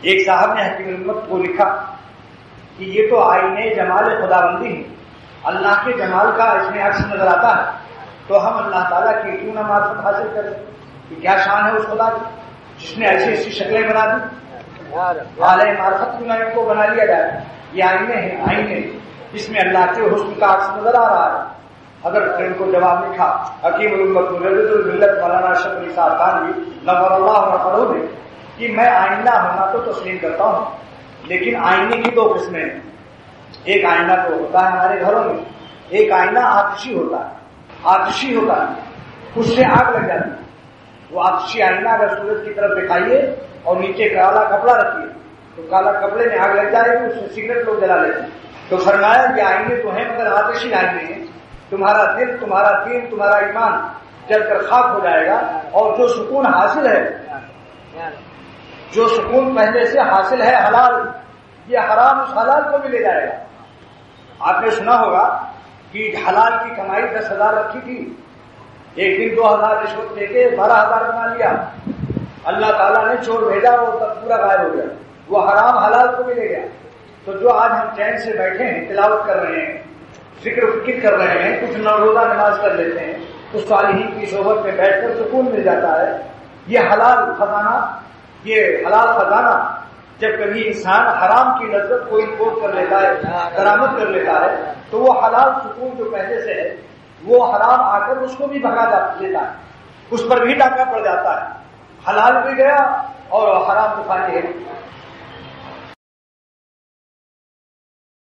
ایک صاحب نے حکیم الامت کو لکھا کہ یہ تو آئینے جمال خداوندی ہے، اللہ کے جمال کا اس میں عکس نظر آتا ہے، تو ہم اللہ تعالیٰ کی کیوں نہ معرفت حاصل کریں؟ کہ کیا شان ہے اس خدا کی جس نے ایسی ایسی شکلیں بنا دی، اعلی معرفت کیوں نہ ان کو بنا لیا جائے؟ یہ آئینے ہیں، آئینے جس میں اللہ کے حسن کا عکس نظر آ رہا ہے۔ حضرت نے ان کو جواب لکھا، حکیم الامت مجدد الملت مولانا اشرف علی صاحب تھانوی نور اللہ مرقدہ نے، کہ میں آئینہ ہونا تو تسلیم کرتا ہوں، لیکن آئینے کی دو قسمیں ہیں۔ ایک آئینہ تو ہوتا ہے ہمارے گھروں میں، ایک آئینہ آتشی ہوتا ہے، آتشی ہوتا ہے، اس سے آگ لگ جاتی ہے۔ وہ آتشی آئینہ اگر سورج کی طرف دکھائیے اور نیچے کالا کپڑا رکھیے تو کالا کپڑے میں آگ لگ جائے گی، اس سے سگریٹ لوگ جلا لیتے ہیں۔ تو فرمایا یہ آئینے تو ہیں مگر آتشی آئینے ہیں، تمہارا دل، تمہارا دین، تمہارا ایمان جل کر خاک ہو جائے گا، اور جو سکون حاصل ہے، جو سکون پہلے سے حاصل ہے حلال، یہ حرام اس حلال کو بھی لے جائے گا۔ آپ نے سنا ہوگا کہ حلال کی کمائی 10,000 رکھی تھی، ایک دن 2,000 رشوت دے کے 12,000 بنا لیا، اللہ تعالیٰ نے چور بھیجا، وہ تب پورا غائب ہو گیا، وہ حرام حلال کو بھی لے گیا۔ تو جو آج ہم چین سے بیٹھے ہیں، تلاوت کر رہے ہیں، فکر کر رہے ہیں، کچھ روزہ نماز کر لیتے ہیں، اس صالحین کی صحبت میں بیٹھ کر سکون مل جاتا ہے، یہ حلال خزانہ، یہ حلال خزانہ جب کبھی انسان حرام کی لذت کو امپورٹ کر لیتا ہے، درآمد کر لیتا ہے، تو وہ حلال سکون جو پہلے سے ہے وہ حرام آ کر اس کو بھی بھگا دیتا ہے، اس پر بھی ڈاکہ پڑ جاتا ہے، حلال بھی گیا اور حرام تو خالی ہے۔